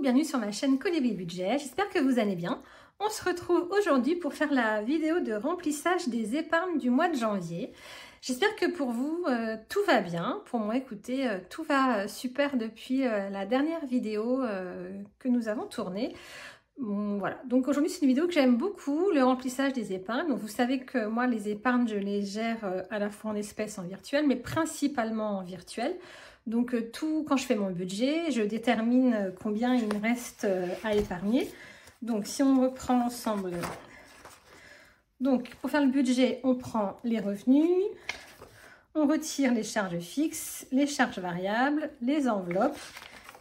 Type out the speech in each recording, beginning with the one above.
bienvenue sur ma chaîne Colibri Budget, j'espère que vous allez bien. On se retrouve aujourd'hui pour faire la vidéo de remplissage des épargnes du mois de janvier. J'espère que pour vous, tout va bien. Pour moi, écoutez, tout va super depuis la dernière vidéo que nous avons tournée. Bon, voilà, donc aujourd'hui c'est une vidéo que j'aime beaucoup, le remplissage des épargnes. Donc vous savez que moi les épargnes je les gère à la fois en espèces, en virtuel, mais principalement en virtuel. Donc tout, quand je fais mon budget, je détermine combien il me reste à épargner. Donc si on reprend ensemble, donc pour faire le budget, on prend les revenus, on retire les charges fixes, les charges variables, les enveloppes.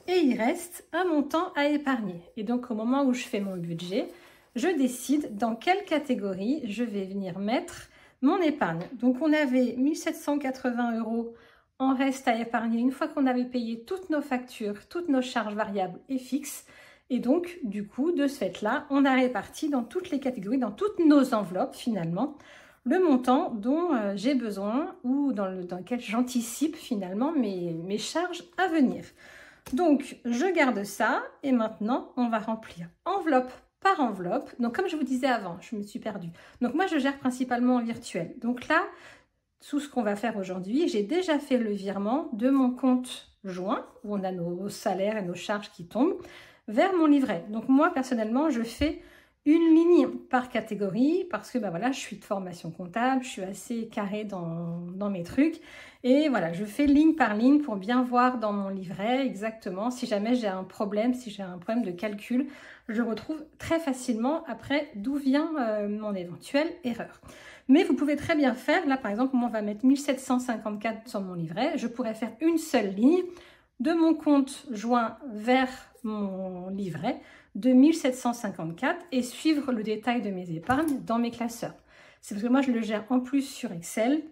Et il reste un montant à épargner. Et donc, au moment où je fais mon budget, je décide dans quelle catégorie je vais venir mettre mon épargne. Donc, on avait 1780 € en reste à épargner une fois qu'on avait payé toutes nos factures, toutes nos charges variables et fixes. Et donc, du coup, de ce fait-là, on a réparti dans toutes les catégories, dans toutes nos enveloppes, finalement, le montant dont j'ai besoin ou dans lequel j'anticipe, finalement, mes charges à venir. Donc, je garde ça et maintenant, on va remplir enveloppe par enveloppe. Donc, comme je vous disais avant, je me suis perdue. Donc, moi, je gère principalement en virtuel. Donc là, tout ce qu'on va faire aujourd'hui, j'ai déjà fait le virement de mon compte joint, où on a nos salaires et nos charges qui tombent, vers mon livret. Donc, moi, personnellement, je fais une ligne par catégorie parce que ben voilà, je suis de formation comptable, je suis assez carrée dans mes trucs et voilà, je fais ligne par ligne pour bien voir dans mon livret exactement si jamais j'ai un problème, si j'ai un problème de calcul, je retrouve très facilement après d'où vient mon éventuelle erreur. Mais vous pouvez très bien faire, là par exemple, moi on va mettre 1754 sur mon livret, je pourrais faire une seule ligne de mon compte joint vers mon livret de 1754 et suivre le détail de mes épargnes dans mes classeurs. C'est parce que moi, je le gère en plus sur Excel.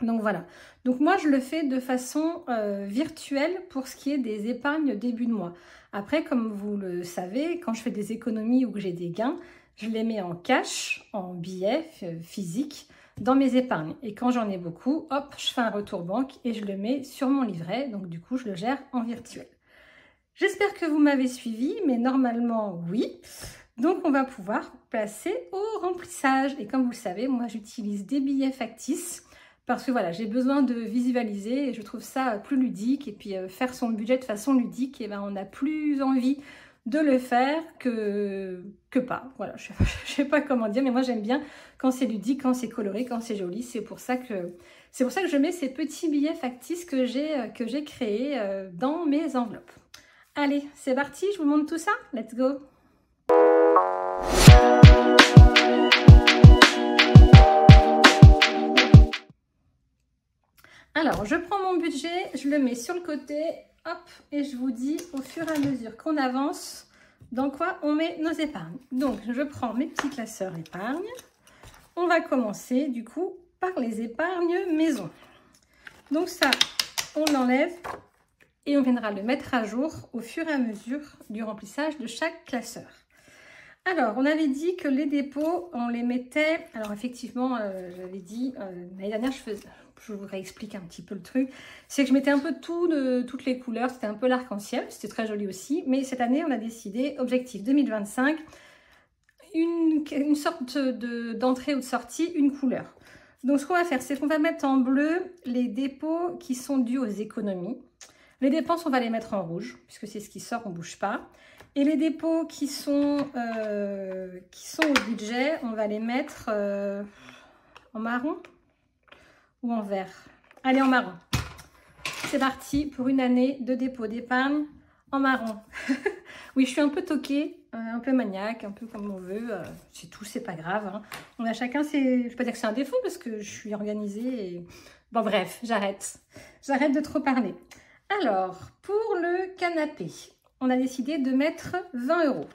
Donc voilà. Donc moi, je le fais de façon virtuelle pour ce qui est des épargnes début de mois. Après, comme vous le savez, quand je fais des économies ou que j'ai des gains, je les mets en cash, en billets physiques dans mes épargnes. Et quand j'en ai beaucoup, hop, je fais un retour banque et je le mets sur mon livret. Donc du coup, je le gère en virtuel. J'espère que vous m'avez suivi, mais normalement, oui. Donc, on va pouvoir passer au remplissage. Et comme vous le savez, moi, j'utilise des billets factices parce que voilà, j'ai besoin de visualiser et je trouve ça plus ludique. Et puis, faire son budget de façon ludique, et ben, on a plus envie de le faire que pas. Voilà, je sais pas comment dire, mais moi, j'aime bien quand c'est ludique, quand c'est coloré, quand c'est joli. C'est pour ça que je mets ces petits billets factices que j'ai créés dans mes enveloppes. Allez, c'est parti, je vous montre tout ça. Let's go! Alors, je prends mon budget, je le mets sur le côté, hop, et je vous dis au fur et à mesure qu'on avance, dans quoi on met nos épargnes. Donc, je prends mes petits classeurs épargne. On va commencer, du coup, par les épargnes maison. Donc ça, on l'enlève. Et on viendra le mettre à jour au fur et à mesure du remplissage de chaque classeur. Alors, on avait dit que les dépôts, on les mettait... Alors, effectivement, j'avais dit, l'année dernière, je vous réexplique un petit peu le truc. C'est que je mettais un peu tout de toutes les couleurs. C'était un peu l'arc-en-ciel. C'était très joli aussi. Mais cette année, on a décidé, objectif 2025, une sorte d'entrée ou de sortie, une couleur. Donc, ce qu'on va faire, c'est qu'on va mettre en bleu les dépôts qui sont dus aux économies. Les dépenses, on va les mettre en rouge, puisque c'est ce qui sort, on ne bouge pas. Et les dépôts qui sont au budget, on va les mettre en marron ou en vert. Allez, en marron. C'est parti pour une année de dépôt d'épargne en marron. Oui, je suis un peu toquée, un peu maniaque, un peu comme on veut. C'est tout, c'est pas grave. Hein. On a chacun ses... Je ne vais pas dire que c'est un défaut, parce que je suis organisée. Et... Bon, bref, j'arrête. J'arrête de trop parler. Alors, pour le canapé, on a décidé de mettre 20 €.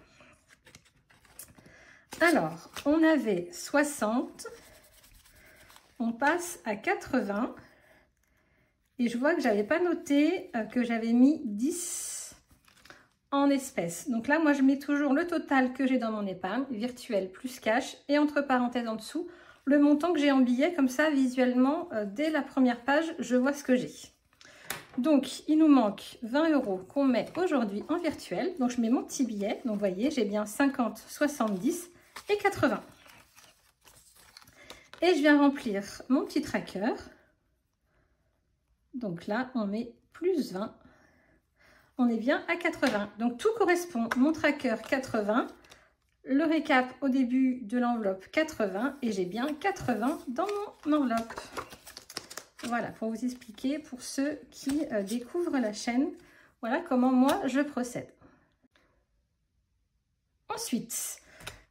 Alors, on avait 60, on passe à 80, et je vois que je n'avais pas noté que j'avais mis 10 en espèces. Donc là, moi, je mets toujours le total que j'ai dans mon épargne, virtuel plus cash, et entre parenthèses en dessous, le montant que j'ai en billets, comme ça, visuellement, dès la première page, je vois ce que j'ai. Donc, il nous manque 20 € qu'on met aujourd'hui en virtuel. Donc, je mets mon petit billet. Donc, vous voyez, j'ai bien 50, 70 et 80. Et je viens remplir mon petit tracker. Donc là, on met plus 20. On est bien à 80. Donc, tout correspond. Mon tracker 80. Le récap au début de l'enveloppe 80. Et j'ai bien 80 dans mon enveloppe. Voilà, pour vous expliquer, pour ceux qui découvrent la chaîne, voilà comment moi je procède. Ensuite,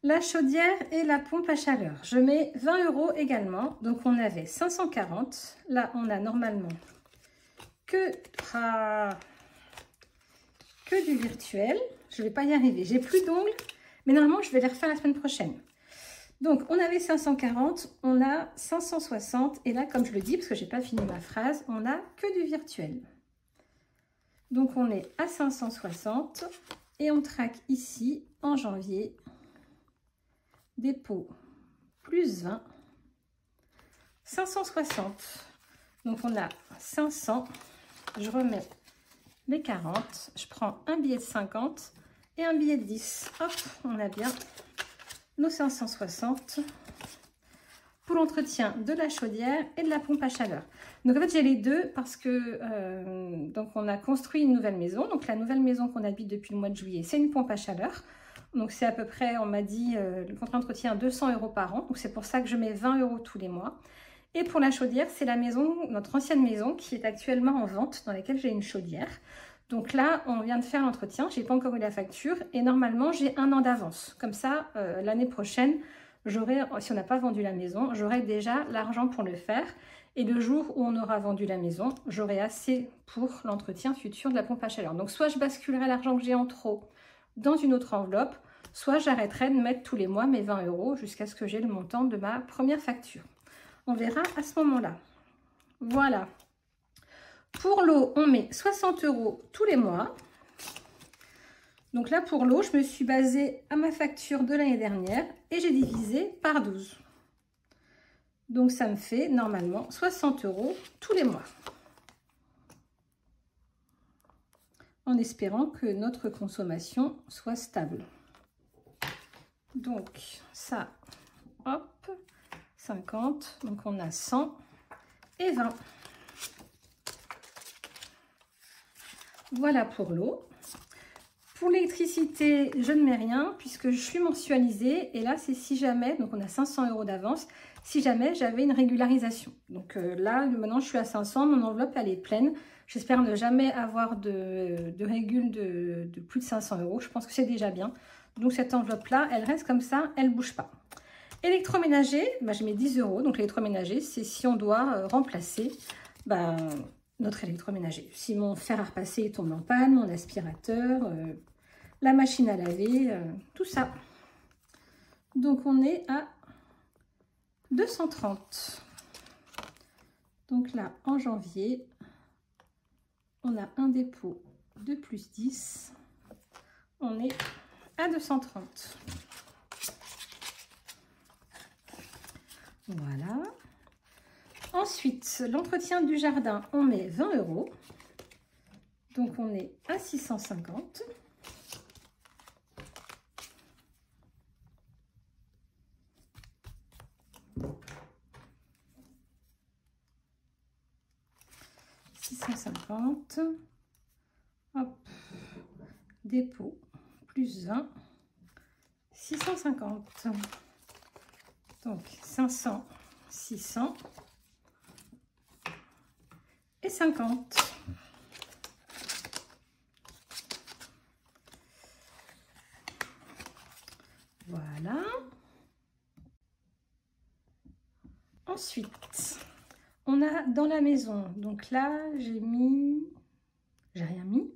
la chaudière et la pompe à chaleur. Je mets 20 € également. Donc, on avait 540. Là, on a normalement que du virtuel. Je ne vais pas y arriver. J'ai plus d'ongles, mais normalement, je vais les refaire la semaine prochaine. Donc, on avait 540, on a 560. Et là, comme je le dis, parce que je n'ai pas fini ma phrase, on n'a que du virtuel. Donc, on est à 560 et on traque ici, en janvier, dépôt plus 20, 560. Donc, on a 500. Je remets les 40. Je prends un billet de 50 et un billet de 10. Hop, on a bien nos 560 pour l'entretien de la chaudière et de la pompe à chaleur. Donc en fait j'ai les deux parce que donc on a construit une nouvelle maison. Donc la nouvelle maison qu'on habite depuis le mois de juillet, c'est une pompe à chaleur. Donc c'est à peu près, on m'a dit, le contrat d'entretien 200 € par an. Donc c'est pour ça que je mets 20 € tous les mois. Et pour la chaudière, c'est la maison, notre ancienne maison qui est actuellement en vente, dans laquelle j'ai une chaudière. Donc là, on vient de faire l'entretien, je n'ai pas encore eu la facture et normalement, j'ai 1 an d'avance. Comme ça, l'année prochaine, j'aurai, si on n'a pas vendu la maison, j'aurai déjà l'argent pour le faire. Et le jour où on aura vendu la maison, j'aurai assez pour l'entretien futur de la pompe à chaleur. Donc soit je basculerai l'argent que j'ai en trop dans une autre enveloppe, soit j'arrêterai de mettre tous les mois mes 20 € jusqu'à ce que j'ai le montant de ma première facture. On verra à ce moment-là. Voilà. Pour l'eau, on met 60 € tous les mois. Donc là, pour l'eau, je me suis basée à ma facture de l'année dernière et j'ai divisé par 12. Donc, ça me fait normalement 60 € tous les mois. En espérant que notre consommation soit stable. Donc, ça, hop, 50. Donc, on a 100 et 20. Voilà pour l'eau. Pour l'électricité, je ne mets rien puisque je suis mensualisée. Et là, c'est si jamais, donc on a 500 € d'avance, si jamais j'avais une régularisation. Donc là, maintenant, je suis à 500, mon enveloppe, elle est pleine. J'espère ne jamais avoir de régule de plus de 500 €. Je pense que c'est déjà bien. Donc cette enveloppe-là, elle reste comme ça, elle ne bouge pas. Électroménager, bah, je mets 10 €. Donc l'électroménager, c'est si on doit remplacer notre électroménager. Si mon fer à repasser tombe en panne, mon aspirateur, la machine à laver, tout ça. Donc on est à 230. Donc là, en janvier, on a un dépôt de plus 10. On est à 230. Voilà. Ensuite, l'entretien du jardin, on met 20 €. Donc, on est à 650. Hop, dépôt, plus 20, 650. Donc, 500, 600 et 50. Voilà. Ensuite, on a dans la maison, donc là, j'ai rien mis.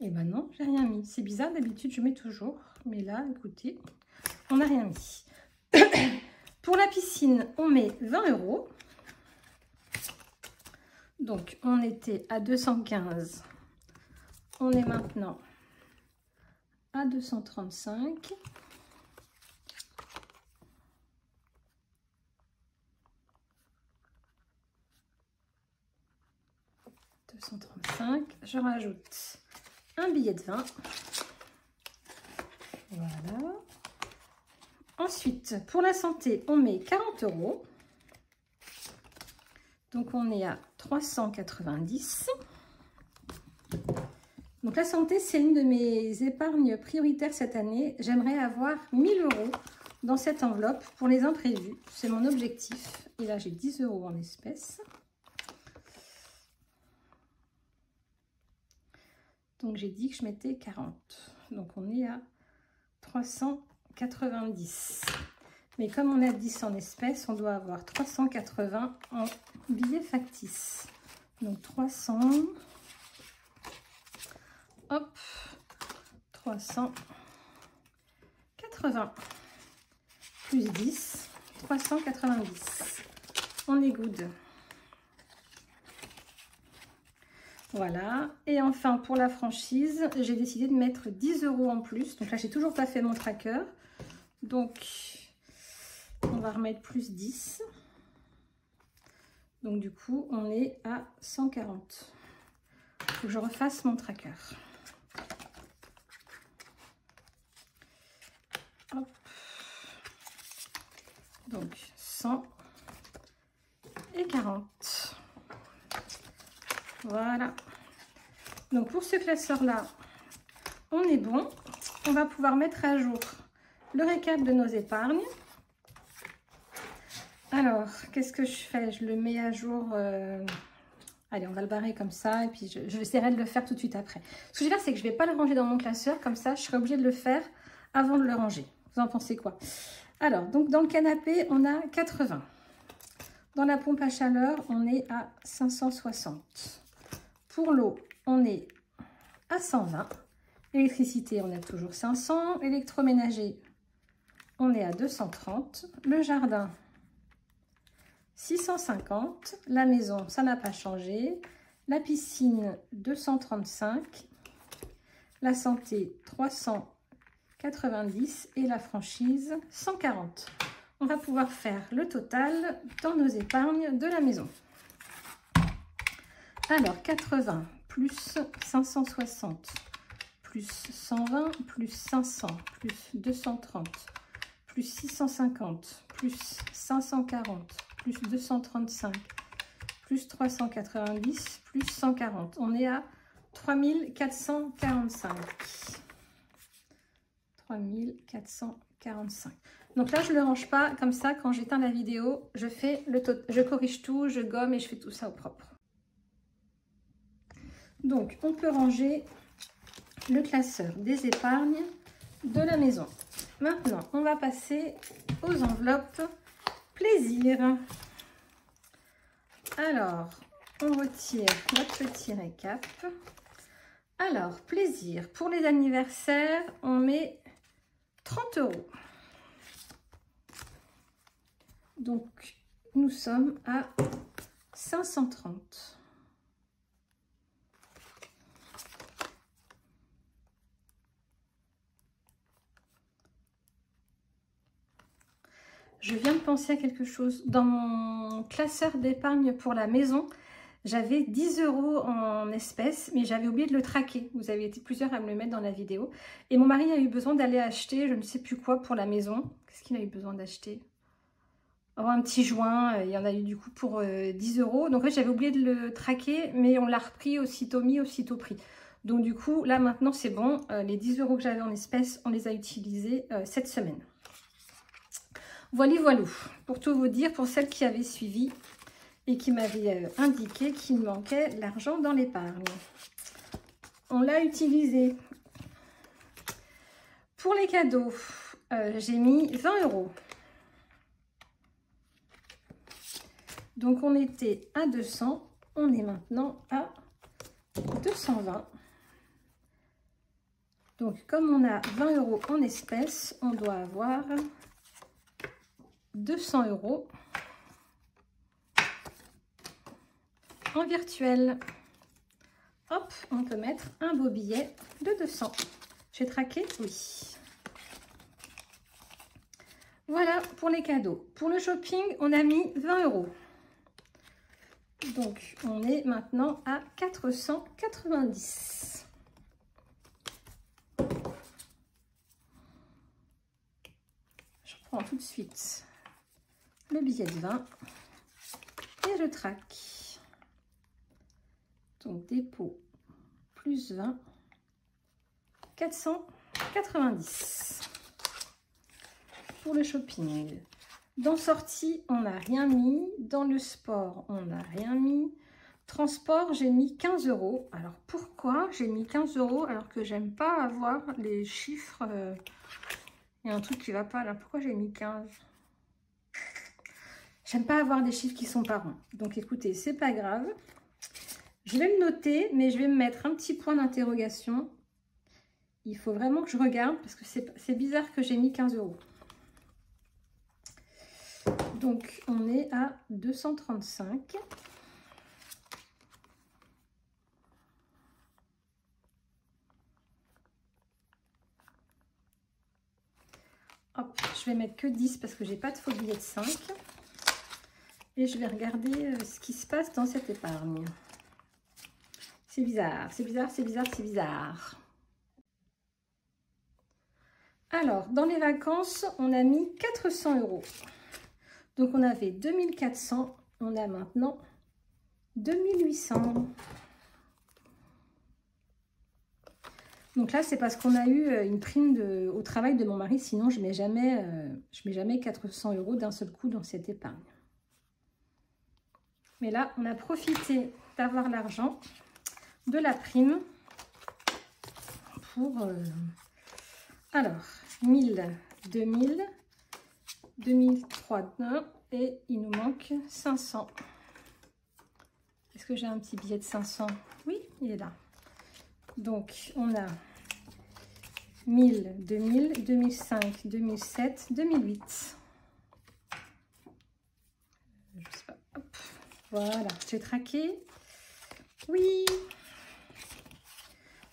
Et ben non, j'ai rien mis. C'est bizarre, d'habitude, je mets toujours. Mais là, écoutez, on n'a rien mis. Pour la piscine, on met 20 €. Donc, on était à 215. On est maintenant à 235. 235. Je rajoute un billet de 20. Voilà. Ensuite, pour la santé, on met 40 €. Donc, on est à 390. Donc, la santé, c'est une de mes épargnes prioritaires cette année. J'aimerais avoir 1000 € dans cette enveloppe pour les imprévus. C'est mon objectif. Et là, j'ai 10 € en espèces. Donc, j'ai dit que je mettais 40. Donc, on est à 390. Mais comme on a 10 en espèces, on doit avoir 380 en billets factices. Donc, 300. Hop. 380. Plus 10. 390. On est good. Voilà, et enfin pour la franchise, j'ai décidé de mettre 10 € en plus. Donc là, j'ai toujours pas fait mon tracker. Donc, on va remettre plus 10. Donc du coup, on est à 140. Il faut que je refasse mon tracker. Hop. Donc 100 et 40. Voilà. Donc pour ce classeur-là, on est bon. On va pouvoir mettre à jour le récap de nos épargnes. Alors, qu'est-ce que je fais? Je le mets à jour. Allez, on va le barrer comme ça. Et puis, je essaierai de le faire tout de suite après. Ce que je vais faire, c'est que je ne vais pas le ranger dans mon classeur. Comme ça, je serai obligée de le faire avant de le ranger. Vous en pensez quoi? Alors, donc dans le canapé, on a 80. Dans la pompe à chaleur, on est à 560. Pour l'eau, on est à 120. L'électricité, on a toujours 500. Électroménager, on est à 230. Le jardin, 650. La maison, ça n'a pas changé. La piscine, 235. La santé, 390. Et la franchise, 140. On va pouvoir faire le total dans nos épargnes de la maison. Alors, 80 plus 560 plus 120 plus 500 plus 230 plus 650 plus 540 plus 235 plus 390 plus 140. On est à 3445. 3445. Donc là, je ne le range pas comme ça. Quand j'éteins la vidéo, je corrige tout, je gomme et je fais tout ça au propre. Donc, on peut ranger le classeur des épargnes de la maison. Maintenant, on va passer aux enveloppes plaisir. Alors, on retire notre petit récap. Alors, plaisir. Pour les anniversaires, on met 30 €. Donc, nous sommes à 530. Je viens de penser à quelque chose. Dans mon classeur d'épargne pour la maison, j'avais 10 € en espèces, mais j'avais oublié de le traquer. Vous avez été plusieurs à me le mettre dans la vidéo. Et mon mari a eu besoin d'aller acheter, je ne sais plus quoi, pour la maison. Qu'est-ce qu'il a eu besoin d'acheter? Oh, un petit joint. Il y en a eu du coup pour 10 €. Donc en fait, j'avais oublié de le traquer, mais on l'a repris aussitôt mis, aussitôt pris. Donc du coup, là maintenant, c'est bon. Les 10 € que j'avais en espèces, on les a utilisés cette semaine. Voilà, voilà, pour tout vous dire, pour celles qui avaient suivi et qui m'avaient indiqué qu'il manquait l'argent dans l'épargne. On l'a utilisé. Pour les cadeaux, j'ai mis 20 €. Donc on était à 200, on est maintenant à 220. Donc comme on a 20 € en espèces, on doit avoir 200 € en virtuel. Hop, on peut mettre un beau billet de 200. J'ai traqué, oui. Voilà pour les cadeaux. Pour le shopping, on a mis 20 €. Donc, on est maintenant à 490. Je prends tout de suite le billet de 20 et je traque. Donc, dépôt plus 20, 490 pour le shopping. Dans sortie, on n'a rien mis. Dans le sport, on n'a rien mis. Transport, j'ai mis 15 €. Alors, pourquoi j'ai mis 15 € alors que j'aime pas avoir les chiffres il y a un truc qui va pas là. Pourquoi j'ai mis 15? J'aime pas avoir des chiffres qui sont pas ronds. Donc, écoutez, c'est pas grave. Je vais le noter, mais je vais me mettre un petit point d'interrogation. Il faut vraiment que je regarde parce que c'est bizarre que j'ai mis 15 €. Donc, on est à 235. Hop, je vais mettre que 10 parce que j'ai pas de faux billets de 5. Et je vais regarder ce qui se passe dans cette épargne. C'est bizarre, c'est bizarre, c'est bizarre, c'est bizarre. Alors, dans les vacances, on a mis 400 €. Donc, on avait 2400, on a maintenant 2800. Donc là, c'est parce qu'on a eu une prime au travail de mon mari. Sinon, je mets jamais 400 € d'un seul coup dans cette épargne. Mais là, on a profité d'avoir l'argent de la prime pour... alors, 1000, 2000... 2003 et il nous manque 500. Est-ce que j'ai un petit billet de 500? Oui, il est là. Donc, on a 1000, 2000, 2005, 2007, 2008. Je sais pas. Hop. Voilà, j'ai traqué. Oui.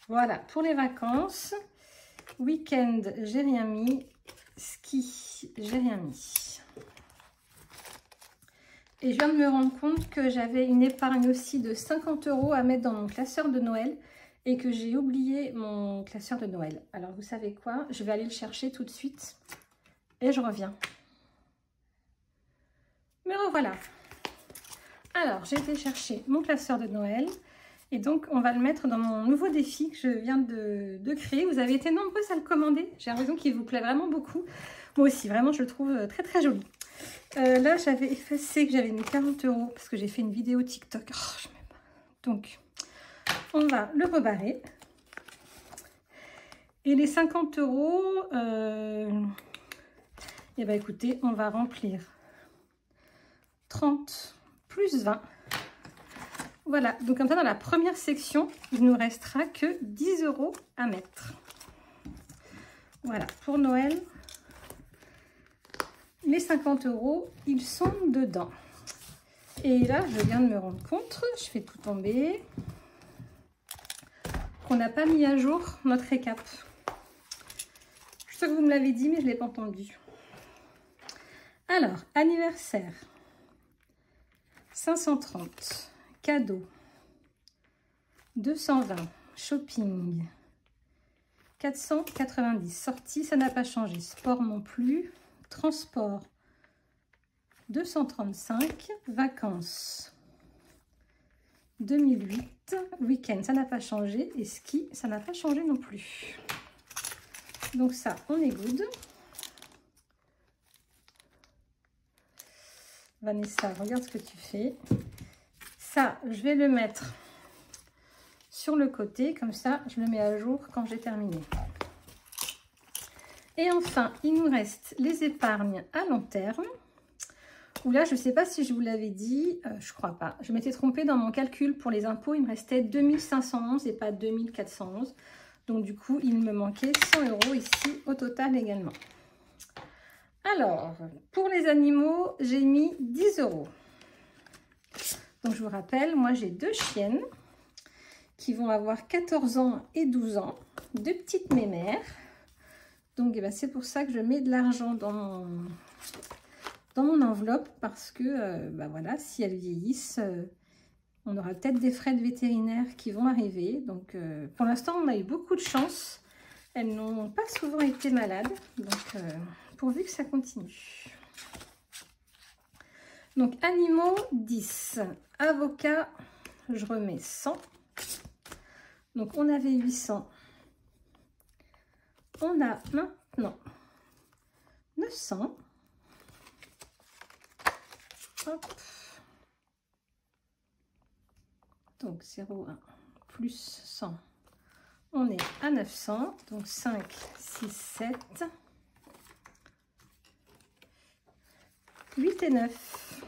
Voilà, pour les vacances. Week-end, j'ai rien mis. Ski, j'ai rien mis. Et je viens de me rendre compte que j'avais une épargne aussi de 50 € à mettre dans mon classeur de Noël et que j'ai oublié mon classeur de Noël. Alors vous savez quoi? Je vais aller le chercher tout de suite et je reviens. Me revoilà. Alors j'ai été chercher mon classeur de Noël et donc on va le mettre dans mon nouveau défi que je viens de créer. Vous avez été nombreux à le commander. J'ai l'impression qu'il vous plaît vraiment beaucoup. Moi aussi, vraiment, je le trouve très très joli. Là, j'avais effacé que j'avais mis 40 € parce que j'ai fait une vidéo TikTok. Oh, je m'aime pas. Donc, on va le rebarrer. Et les 50 €, eh bien, écoutez, on va remplir 30 plus 20. Voilà, donc comme ça, dans la première section, il ne nous restera que 10 € à mettre. Voilà, pour Noël, les 50 €, ils sont dedans. Et là, je viens de me rendre compte, je fais tout tomber, qu'on n'a pas mis à jour notre récap. Je sais que vous me l'avez dit, mais je ne l'ai pas entendu. Alors, anniversaire, 530, cadeau, 220, shopping, 490, sortie, ça n'a pas changé, sport non plus, transport, 235, vacances, 2008, week-end, ça n'a pas changé, et ski, ça n'a pas changé non plus. Donc ça, on est good. Vanessa, regarde ce que tu fais. Ça, je vais le mettre sur le côté, comme ça, je le mets à jour quand j'ai terminé. Et enfin, il nous reste les épargnes à long terme. Où là, je ne sais pas si je vous l'avais dit, je crois pas. Je m'étais trompée dans mon calcul pour les impôts. Il me restait 2511 et pas 2411. Donc du coup, il me manquait 100 € ici au total également. Alors, pour les animaux, j'ai mis 10 €. Donc je vous rappelle, moi j'ai 2 chiennes qui vont avoir 14 ans et 12 ans, 2 petites mémères. Donc c'est pour ça que je mets de l'argent dans mon enveloppe parce que voilà, si elles vieillissent, On aura peut-être des frais de vétérinaire qui vont arriver. Donc, pour l'instant, on a eu beaucoup de chance. Elles n'ont pas souvent été malades. Donc, pourvu que ça continue. Donc, animaux, 10. Avocat, je remets 100. Donc, on avait 800. On a maintenant 900. Hop. Donc 0,1 plus 100. On est à 900. Donc 5, 6, 7. 8 et 9.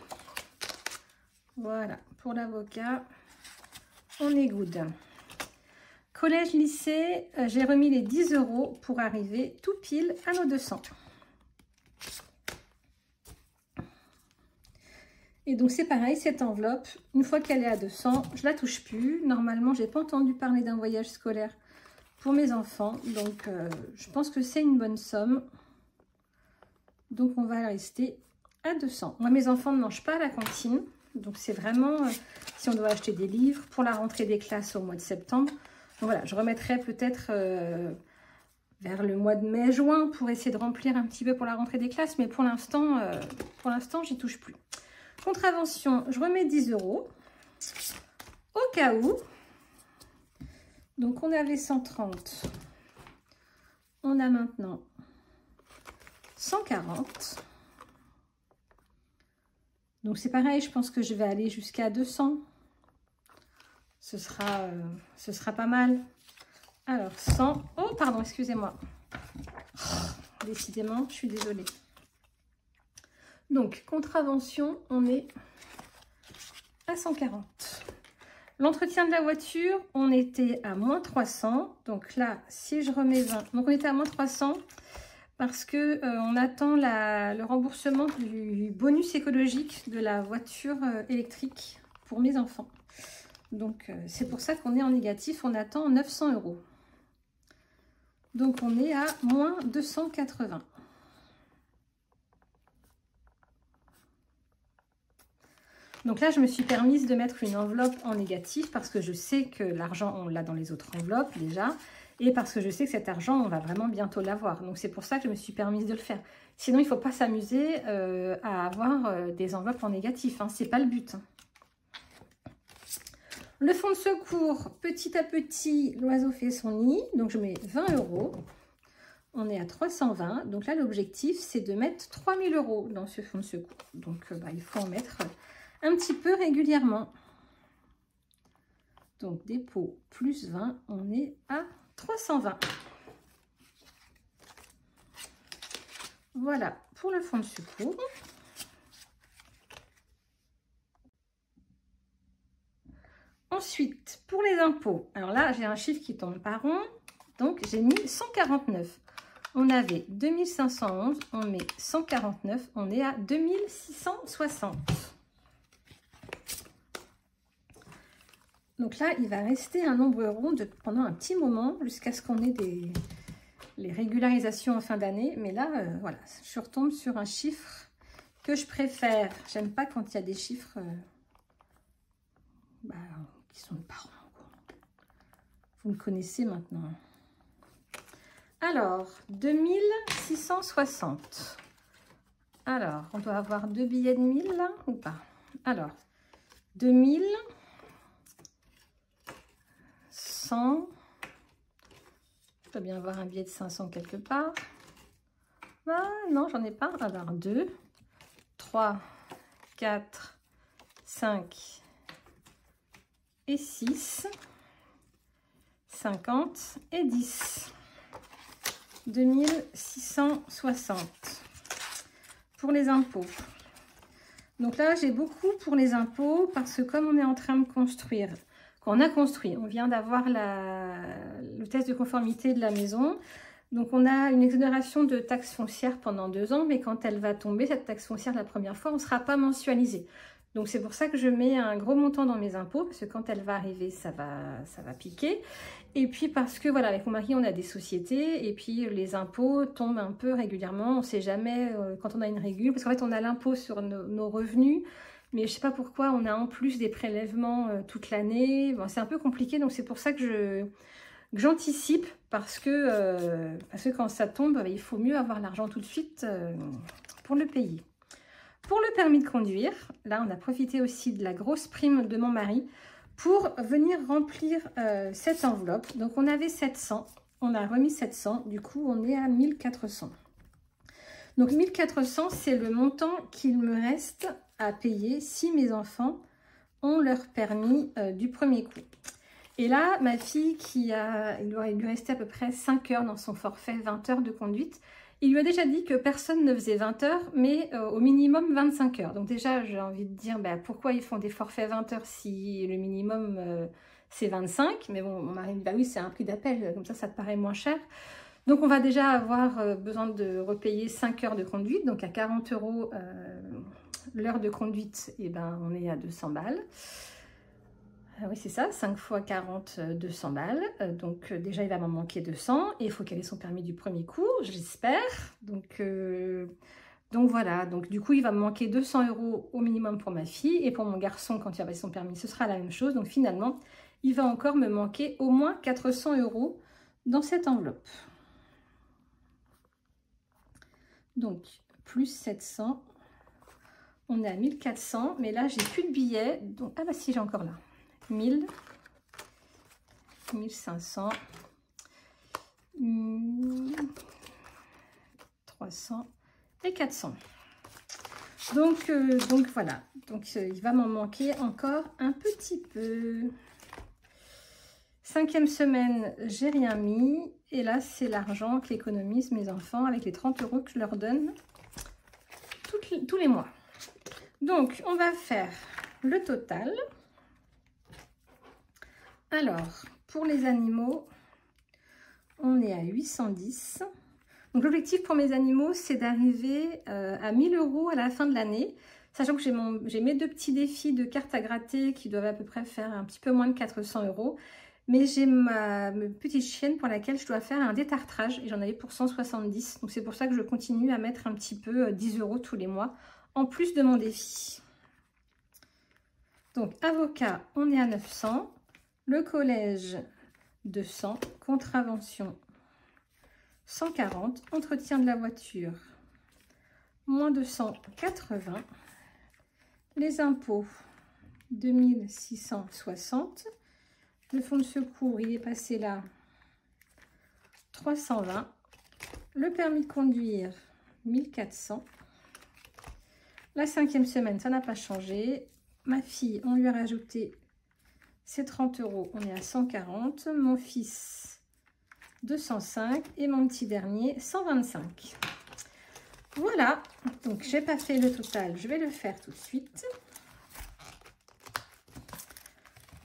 Voilà, pour l'avocat, on est good. Collège, lycée, j'ai remis les 10 € pour arriver tout pile à nos 200. Et donc c'est pareil, cette enveloppe, une fois qu'elle est à 200, je la touche plus. Normalement, j'ai pas entendu parler d'un voyage scolaire pour mes enfants. Donc je pense que c'est une bonne somme. Donc on va rester à 200. Moi, mes enfants ne mangent pas à la cantine. Donc c'est vraiment, si on doit acheter des livres pour la rentrée des classes au mois de septembre. Donc voilà, je remettrai peut-être vers le mois de mai-juin pour essayer de remplir un petit peu pour la rentrée des classes. Mais pour l'instant, j'y touche plus. Contravention, je remets 10 € au cas où. Donc on avait 130. On a maintenant 140. Donc c'est pareil, je pense que je vais aller jusqu'à 200. Ce sera pas mal. Alors 100. Oh pardon, excusez-moi. Décidément, je suis désolée. Donc, contravention, on est à 140. L'entretien de la voiture, on était à moins 300. Donc là, si je remets 20, donc on était à moins 300 parce que on attend le remboursement du bonus écologique de la voiture électrique pour mes enfants. Donc, c'est pour ça qu'on est en négatif. On attend 900 €. Donc, on est à moins 280. Donc là, je me suis permise de mettre une enveloppe en négatif parce que je sais que l'argent, on l'a dans les autres enveloppes déjà. Et parce que je sais que cet argent, on va vraiment bientôt l'avoir. Donc c'est pour ça que je me suis permise de le faire. Sinon, il ne faut pas s'amuser à avoir des enveloppes en négatif. Hein. Ce n'est pas le but. Hein. Le fonds de secours, petit à petit, l'oiseau fait son nid. Donc je mets 20 €. On est à 320. Donc là, l'objectif, c'est de mettre 3000 € dans ce fonds de secours. Donc il faut en mettre un petit peu régulièrement. Donc dépôt plus 20, on est à 320. Voilà pour le fonds de secours. Ensuite, pour les impôts, alors là, j'ai un chiffre qui tombe pas rond, donc j'ai mis 149. On avait 2511, on met 149, on est à 2660. Donc là, il va rester un nombre rond pendant un petit moment jusqu'à ce qu'on ait les régularisations en fin d'année. Mais là, voilà, je retombe sur un chiffre que je préfère. J'aime pas quand il y a des chiffres qui sont pas ronds. Vous me connaissez maintenant. Alors, 2660. Alors, on doit avoir 2 billets de 1000 là ou pas? Alors, 2000. 100. Je dois bien avoir un billet de 500 quelque part. Ah, non, j'en ai pas. Alors, 2, 3, 4, 5 et 6, 50 et 10. 2660 pour les impôts. Donc là, j'ai beaucoup pour les impôts parce que comme on est en train de construire, on a construit, on vient d'avoir le test de conformité de la maison. Donc on a une exonération de taxe foncière pendant 2 ans, mais quand elle va tomber, cette taxe foncière la première fois, on ne sera pas mensualisé. Donc c'est pour ça que je mets un gros montant dans mes impôts, parce que quand elle va arriver, ça va piquer. Et puis parce que voilà, avec mon mari, on a des sociétés, et puis les impôts tombent un peu régulièrement. On ne sait jamais quand on a une régule, parce qu'en fait on a l'impôt sur nos revenus, Mais je ne sais pas pourquoi on a en plus des prélèvements toute l'année. Bon, c'est un peu compliqué, donc c'est pour ça que j'anticipe, parce que quand ça tombe, il faut mieux avoir l'argent tout de suite pour le payer. Pour le permis de conduire, là on a profité aussi de la grosse prime de mon mari pour venir remplir cette enveloppe. Donc on avait 700, on a remis 700, du coup on est à 1400. Donc 1400, c'est le montant qu'il me reste à payer si mes enfants ont leur permis du premier coup. Et là, ma fille, il lui restait à peu près 5 heures dans son forfait, 20 heures de conduite. Il lui a déjà dit que personne ne faisait 20 heures, mais au minimum 25 heures. Donc déjà, j'ai envie de dire, pourquoi ils font des forfaits 20 heures si le minimum c'est 25? Mais bon, mon mari me dit, bah oui, c'est un prix d'appel, comme ça te paraît moins cher. Donc on va déjà avoir besoin de repayer 5 heures de conduite, donc à 40 € l'heure de conduite, et on est à 200 balles. Oui, c'est ça, 5 fois 40, 200 balles. Donc déjà, il va m'en manquer 200 et il faut qu'elle ait son permis du premier coup, j'espère. Donc voilà, donc du coup, il va me manquer 200 € au minimum pour ma fille. Et pour mon garçon, quand il va son permis, ce sera la même chose. Donc finalement, il va encore me manquer au moins 400 € dans cette enveloppe. Donc, plus 700, on est à 1400, mais là, j'ai plus de billets. Donc, ah bah si, j'ai encore là. 1000, 1500, 300 et 400. Donc voilà. Donc, il va m'en manquer encore un petit peu. 5e semaine, j'ai rien mis. Et là, c'est l'argent qu'économisent mes enfants avec les 30 € que je leur donne tous les mois. Donc, on va faire le total. Alors, pour les animaux, on est à 810. Donc, l'objectif pour mes animaux, c'est d'arriver à 1000 € à la fin de l'année. Sachant que j'ai mes 2 petits défis de cartes à gratter qui doivent à peu près faire un petit peu moins de 400 €. Mais j'ai ma petite chienne pour laquelle je dois faire un détartrage et j'en avais pour 170. Donc c'est pour ça que je continue à mettre un petit peu 10 € tous les mois en plus de mon défi. Donc avocat, on est à 900. Le collège, 200. Contravention, 140. Entretien de la voiture, moins 280. Les impôts, 2660. Le fonds de secours, il est passé là, 320. Le permis de conduire, 1400. La 5e semaine, ça n'a pas changé. Ma fille, on lui a rajouté ses 30 €, on est à 140. Mon fils, 205. Et mon petit dernier, 125. Voilà, donc j'ai pas fait le total, je vais le faire tout de suite.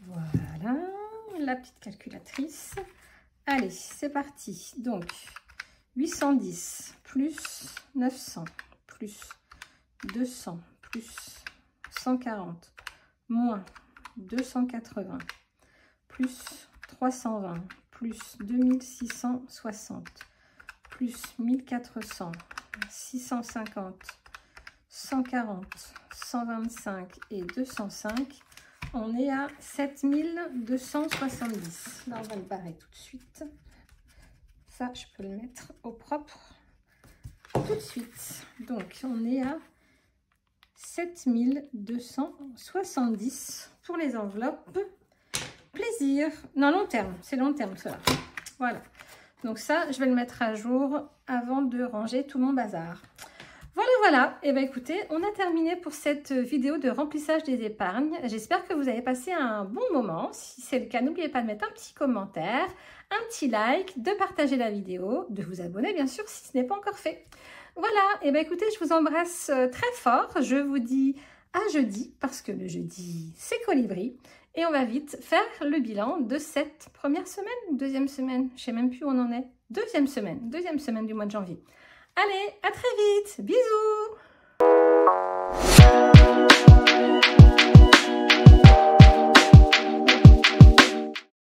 Voilà. La petite calculatrice. Allez, c'est parti. Donc, 810 plus 900 plus 200 plus 140 moins 280 plus 320 plus 2660 plus 1400, 650, 140, 125 et 205. On est à 7270. Là, on va le barrer tout de suite. Ça, je peux le mettre au propre tout de suite. Donc, on est à 7270 pour les enveloppes. Plaisir. Non, long terme. C'est long terme, cela. Voilà. Donc ça, je vais le mettre à jour avant de ranger tout mon bazar. Voilà, et bien écoutez, on a terminé pour cette vidéo de remplissage des épargnes. J'espère que vous avez passé un bon moment. Si c'est le cas, n'oubliez pas de mettre un petit commentaire, un petit like, de partager la vidéo, de vous abonner bien sûr si ce n'est pas encore fait. Voilà, et bien écoutez, je vous embrasse très fort. Je vous dis à jeudi, parce que le jeudi, c'est Colibri. Et on va vite faire le bilan de cette première semaine, deuxième semaine, je ne sais même plus où on en est. Deuxième semaine du mois de janvier. Allez, à très vite, bisous!